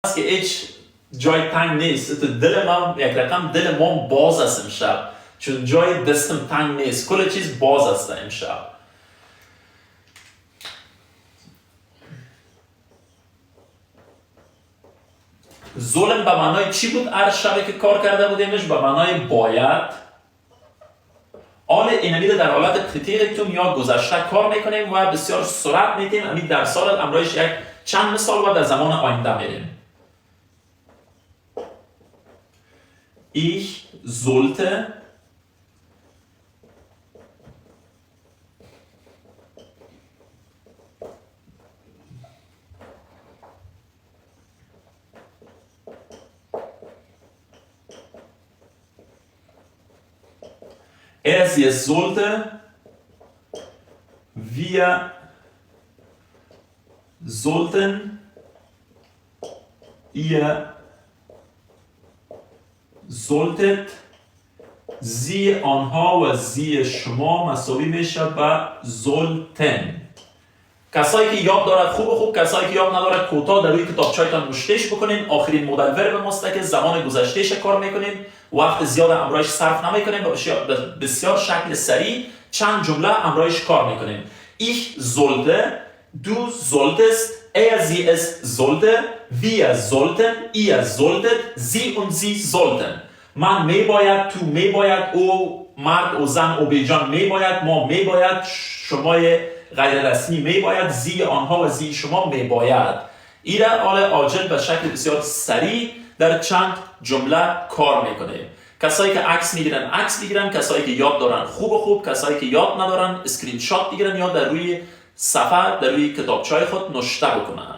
است که هیچ جای تنگ نیست. تو دل من یک رقم دل ما باز است امشب، چون جای دستم تنگ نیست، کل چیز باز است امشب. ظلم به معنای چی بود؟ هر شبی که کار کرده بودیمش به معنای باید. حال اینمی در حالت پتیرکتوم یا گذشته کار میکنیم و بسیار سرعت میدیم. امی در سال امرایش یک چند مثال و در زمان آینده میریم. Ich sollte sie es sollte, wir sollten, ihr solltet، sie آنها و sie شما مساوی میشه به sollten. کسایی که یاد دارد خوب، کسایی که یاد ندارد کوتاه در روی کتابچه‌تان نوشتهش بکنین. آخرین مدل ورب ماست که زمان گذشتهش کار میکنیم، وقت زیاد امرایش صرف نمیکنیم و بسیار شکل سریع چند جمله امرایش کار میکنیم. Ich sollte، du solltest، sie es sollte، wir sollten، ihr solltet، sie und sie sollten. من میباید، تو میباید، او مرد و زن و بیجان میباید، ما میباید، شمای غیر رسمی میباید، زی آنها و زی شما میباید. ایره حال عاجل به شکل بسیار سریع در چند جمله کار میکنه. کسایی که عکس میگیرن، کسایی که یاد دارن خوب، کسایی که یاد ندارن اسکرین شات بگیرن یا در روی صفحه در روی کتابچه‌های خود نوشته بکنن.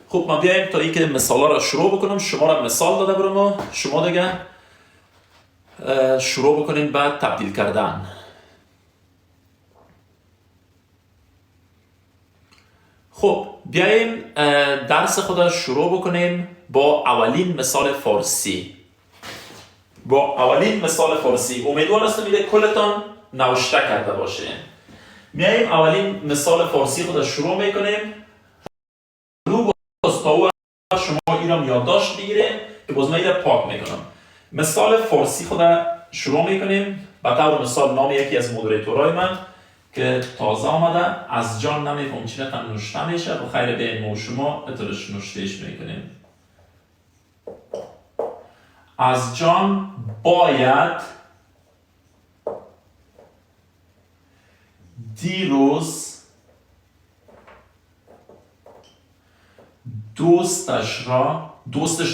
خب ما بیایم تا اینکه مثالا را شروع بکنم. شما را مثال داده برم و شما دیگه شروع بکنیم بعد تبدیل کردن. خب بیایم درس خود را شروع بکنیم با اولین مثال فارسی. امیدوار هستم میده کلتان نوشته کرده باشه. میایم اولین مثال فارسی خود را شروع میکنیم. شما ایرام یادداشت بگیریم که باز من ایرام پاک میکنم. مثال فارسی خود شروع میکنیم. به طور مثال نام یکی از مدیریتورهای من که تازه آمده، از جان نمیفهم چی رقم نوشته میشه و خیر به ما شما اترش نوشتهش میکنیم. از جان باید دیروز دوستش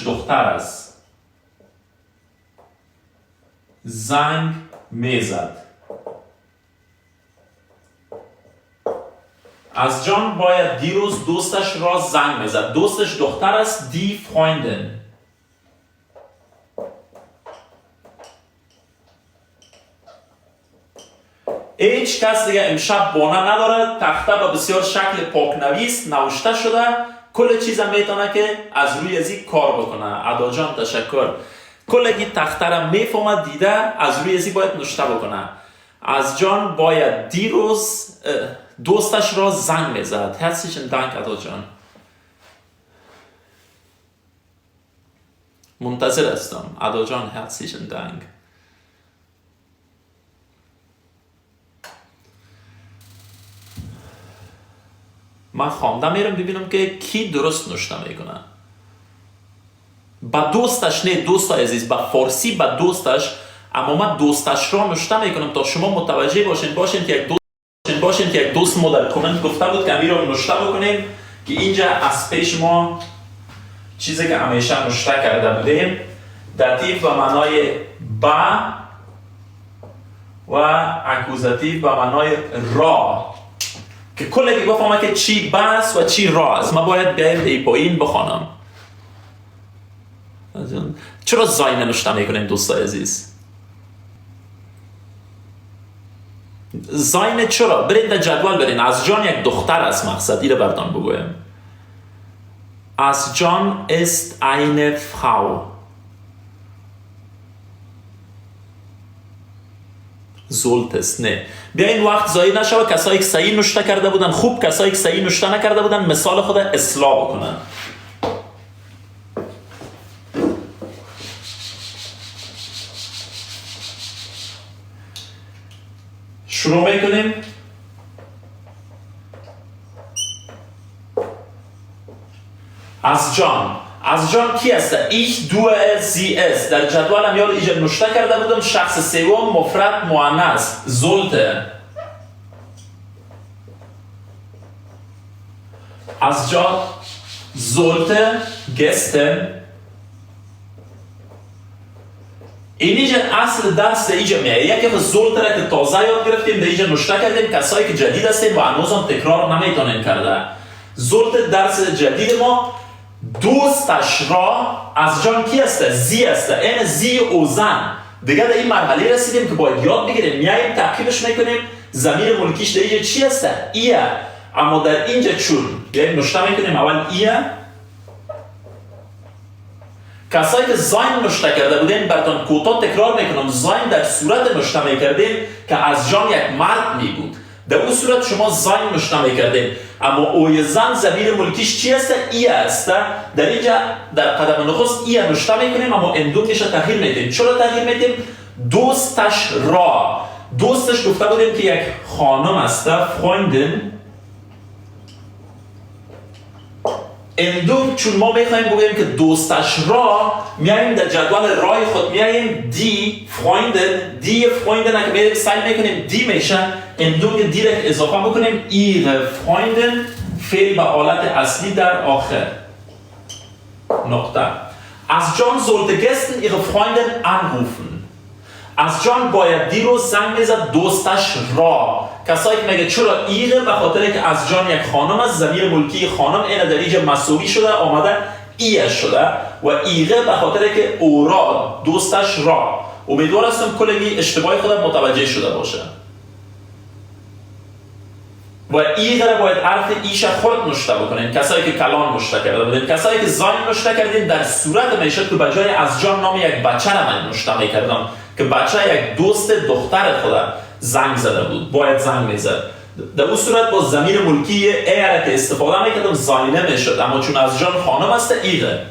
دختر است، زنگ میزد. از جان باید دیروز دوستش را زنگ میزد. دوستش دختر است، die Freundin. هیچ کس دیگه امشب بانه نداره. تخته با بسیار شکل پاکنویس نوشته شده. کل چیز هم میتونه که از روی ازی کار بکنه. ادا جان تشکر. کلگی تخته را میفهمه، دیده، از روی ازی باید نوشته بکنه. از جان باید دیروز دوستش را زنگ میزد. herzlichen Dank ادا جان. منتظر هستم ادا جان. herzlichen Dank. من خوانده میرم ببینم که کی درست نوشته میکنه. با دوستش نه دوست عزیز، با فارسی با دوستش، اما من دوستش را نوشته میکنم تا شما متوجه باشین که یک دوست ما در کامنت گفته بود که امیر رو نوشته بکنیم که اینجا از پیش ما چیزی که همیشه نوشته کرده بودیم داتیو و معنای با و اکوزاتیو و معنای را، که کلی بفهمه که چی بس و چی راست. ما باید بیایم ای پایین بخوانم. چرا زای ننوشته میکنیم دوستای عزیز؟ زاین چرا؟ برید در جدول برین. از جان یک دختر است مقصد. ایره بردان بگویم. از جان ist eine Frau. زولتس نه. بیا این وقت ضایع نشه. کسایی که صحیح نوشته کرده بودن خوب، کسایی که صحیح نوشته نکرده بودن مثال خود اصلاح بکنن. شروع میکنیم. از جان کی است؟ ایش دو زی است. در جدولم یاد ایجا نوشته کرده بودم شخص سوم مفرد مؤنث زولته. از جان زولته گستن. اینجا اصل درس اینجا میاد. یکی زولته را که تازه یاد گرفتیم، در اینجا نوشته کردیم کسایی که جدید هستیم و هنوز هم تکرار نمیتونن کرده. زولته درس جدید ما دوستش را از جان کی است؟ زی است. این زی او زن. دیگه در این مرحله رسیدیم که باید یاد بگیریم. میاییم تعقیبش میکنیم. ضمیر ملکیش در اینجا چی است؟ ایه. اما در اینجا چون بیاییم نوشته میکنیم اول ایه. کسایی که زاین نوشته کرده بودین براتون کوتاه تکرار میکنم. زاین در صورت نوشته میکردیم که از جان یک مرد می بود. در اون صورت شما زاین نوشته میکردیم. اما اوی زن ضمیر ملکیش چی است؟ ایه است. در اینجا در قدم نخست ایه نوشته میکنیم اما اندونگش تغییر میدیم. چرا تغییر میدیم؟ دوستش را. دوستش گفته بودیم که یک خانم است. فروندن. اندون چون ما میخوایم بگوییم که دوستش را، میاییم در جدول رای خود میاییم دی فروندن که میاییم سعی میکنیم دی میشه. اندون که دی را اضافه بکنیم ایره فروندن فعل به حالت اصلی در آخر نقطه. از جان sollte gestern ihre Freundin anrufen. از جان باید دیروز زنگ میزد دوستش را. کسایی که میگه چرا ایره؟ به خاطر که از جان یک خانم است. ضمیر ملکی خانم این در اینجا مسئولی شده آمده ایه شده و ایره به خاطر که او را دوستش را. امیدوار هستم کلگی اشتباهی خودم متوجه شده باشه. و ایره باید حرف ایش خود نوشته بکنین. کسایی که کلان نوشته کرده بودین، کسایی که زاین نوشته کردین در صورت میشد که بجای از جان نام یک بچه را من نوشته میکردم که بچه یک دوست دختر خود زنگ زده بود، باید زنگ میزد. در اون صورت با ضمیر ملکی ای را که استفاده میکردم زاینه میشد. اما چون از جان خانم است ایره.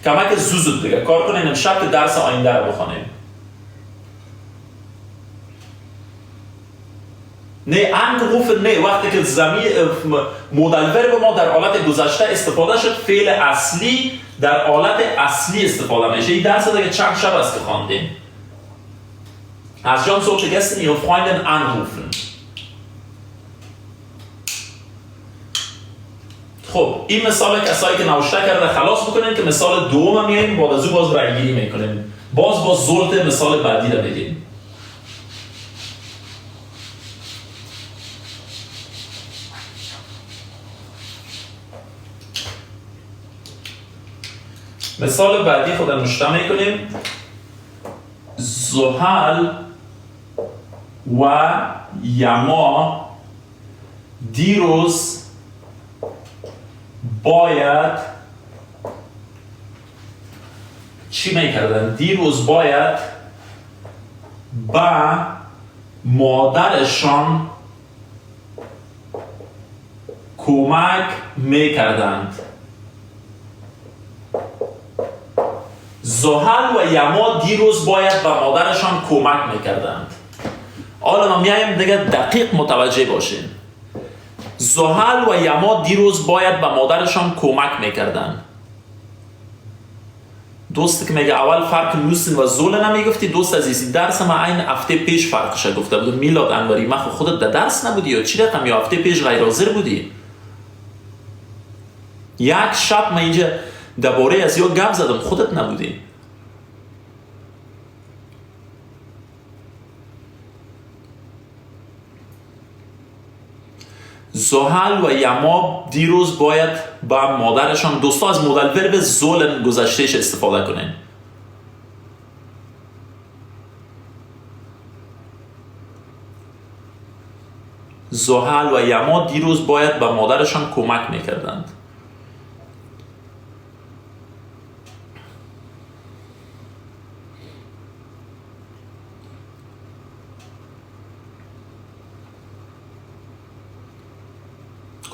کمک زود دیگه کار کنین امشب که درس آینده رو بخونیم. نه angerufen نه. وقتی که ضمیر مودل ورب ما در حالت گذشته استفاده شد، فعل اصلی در حالت اصلی استفاده میشه. این درس دیگه چند شب است که خواندیم. از جان sollte gestern ihre Freundin anrufen. خب این مثال کسایی که نوشته کرده خلاص بکنیم که مثال دوم میاییم بعد از او باز رایگیری میکنیم. باز زولت مثال بعدی رو بگیم. مثال بعدی خودم نوشته میکنیم. زحل و یما دیروز باید چی میکردن؟ دیروز باید با مادرشان کمک میکردند. زحل و یما دیروز باید به مادرشان کمک میکردند. حالا ما میایم دیگه دقیق متوجه باشیم. زحل و یما دیروز باید به مادرشان کمک میکردند. دوستی که میگه اول فرق نوسن و زول نمیگفتی، دوست عزیزی درس ما این هفته پیش فرقش گفته بودم. میلاد انوری ما خودت در درس نبودی یا چی رقم؟ یا هفته پیش غیر حاضر بودی؟ یک شب من اینجا درباره از یا گپ زدم خودت نبودی. زحل و یما دیروز باید با مادرشان. دوستا از مدل ورب زول گذشتهش استفاده کنین. زحل و یما دیروز باید با مادرشان کمک میکردند.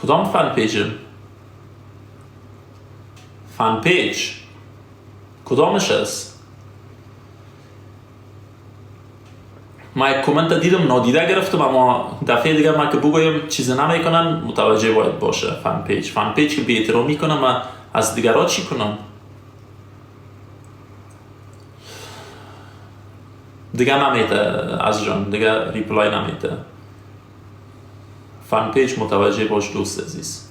کدام فن پیج؟ فن پیج کدامش است؟ من یک کامنت دیدم نادیده گرفتم، اما دفعه دیگه من که بگویم چیز نمیکنن متوجه باید باشه. فن پیج که بی احترامی کنم من از دیگرها چی کنم؟ دیگه نمیته از جان، دیگه ریپلای نمیته. فن پیج متوجه باش دوست عزیز.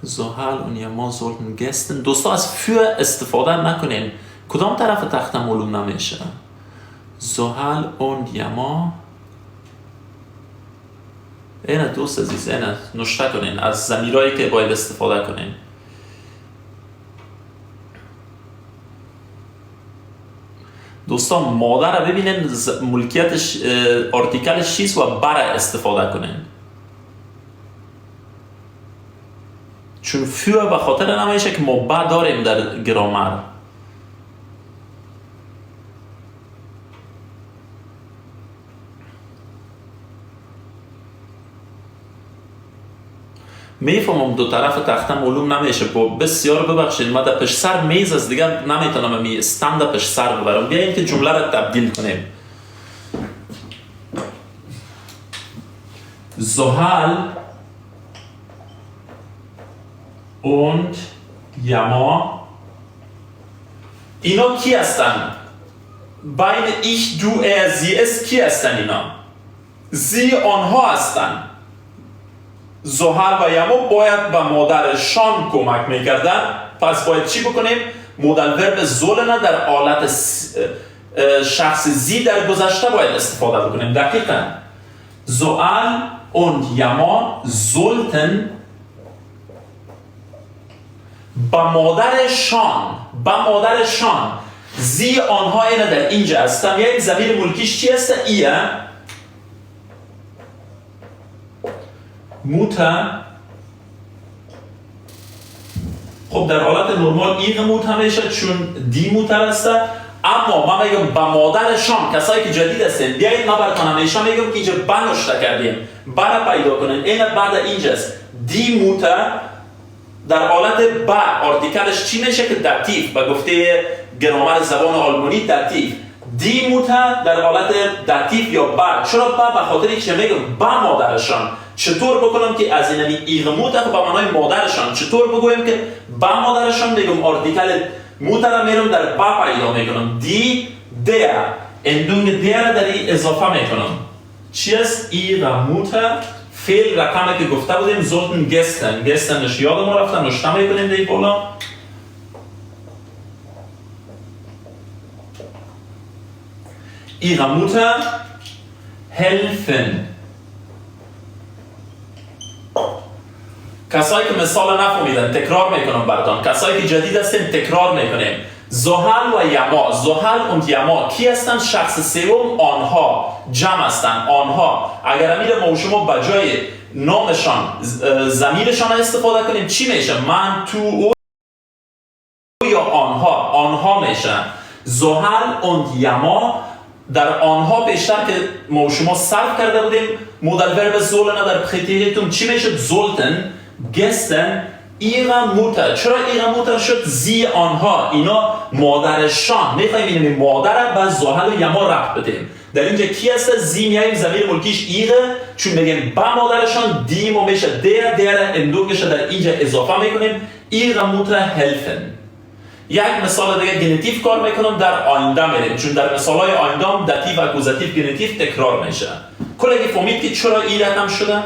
زحل und Yama sollten gestern. دوستا از für استفاده نکنین. کدام طرف تخت معلوم نمیشه؟ زحل und Yama. اینه دوست عزیز، اینه نشته کنین از ضمیرایی که باید استفاده کنین. دوستا مادر رو ببینین ملکیتش آرتیکلش چیست و برای استفاده کنین. چون فیو به خاطر نمیشه که ما با داریم در گرامر. میفهمم دو طرف تخته معلوم نمیشه. بسیار ببخشید من در پشت سر میز از دیگه نمیتونم می استند پشت سر ببرم. بیاییم که جمله را تبدیل کنیم. زحل und Yama اینا کی هستن؟ بین ich, du, er, sie, es کی هستن اینا؟ sie آنها هستن. زحل و یما باید به مادرشان کمک میکردن. پس باید چی بکنیم؟ مدل ورب زولنا در حالت شخص زی در گذشته باید استفاده بکنیم. دقیقا زحل und Yama sollten با مادرشان زی آنها اینه در اینجا هستم. یک ضمیر ملکیش چی هست؟ ایه موتا. خب در حالت نرمال ایغ موت همیشه چون دی موتر هسته. اما من میگم با مادرشان کسایی که جدید هستن بیایید ما براتون همیشه میگم که اینجا بنوشته کردیم برا پیدا کنن. این بعد اینجاست دی موتر در حالت با آرتیکلش چی میشه که داتیف به گفته گرامر زبان آلمانی داتیف. دی موتا در حالت داتیف یا با. چرا با؟ به خاطر اینکه میگم با مادرشان. چطور بکنم که از این ایغ موتا به معنای مادرشان چطور بگویم که با مادرشان میگم آرتیکل موتا را میرم در با پیدا میکنم. دی دیر اندونگ دیر در این اضافه میکنم. چی است؟ ایغ موتا فعل رقمی که گفته بودیم زولتن گستنش یادم رفتن نشته میکنیم دیگه بالا. ihrer Mutter helfen. کسایی که مثال نفهمیدن تکرار میکنم براتون. کسایی که جدید هستن تکرار میکنیم. زحل و یما. زحل und یما کی هستن؟ شخص سوم آنها. جمع هستن آنها. اگر امیر ما و شما بجای نامشان ضمیرشان استفاده کنیم چی میشه؟ من تو او یا آنها میشن. زحل und یما در آنها بیشتر که ما و شما صرف کرده بودیم مدل ورب زولن در پخیتیتون چی میشه؟ زولتن گستن ایغا موتر. چرا ایغا موتر شد؟ زی آنها اینا مادرشان. میخواییم این مادر با زحل و یما رفت بدیم. در اینجا کی هست؟ زی میاییم ضمیر ملکیش ایغه چون میگیم با مادرشان. دیمو میشه دیر اندونگش در اینجا اضافه میکنیم. ایغا موتر هلفن. یک مثال دیگه گنتیف کار میکنم در آینده میریم چون در مثالهای آینده هم داتیو اکوزاتیو گنتیف تکرار میشه. کلگی فهمید که چرا این رقم شده؟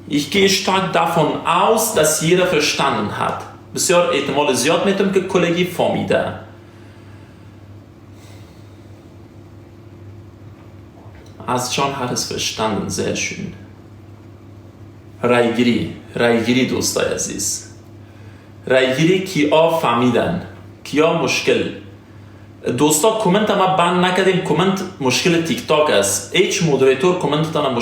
Ich gehe stark davon aus, dass jeder verstanden hat. بسیار احتمال زیاد میتونم که کلگی فهمیده. از چون hat es verstanden. sehr schön. رایگیری دوستای عزیز. رایگیری کیا فهمیدن کیا مشکل. دوستا کامنت ما بند نکردیم. کامنت مشکل تیک تاک است. هیچ مودریتور کامنت تان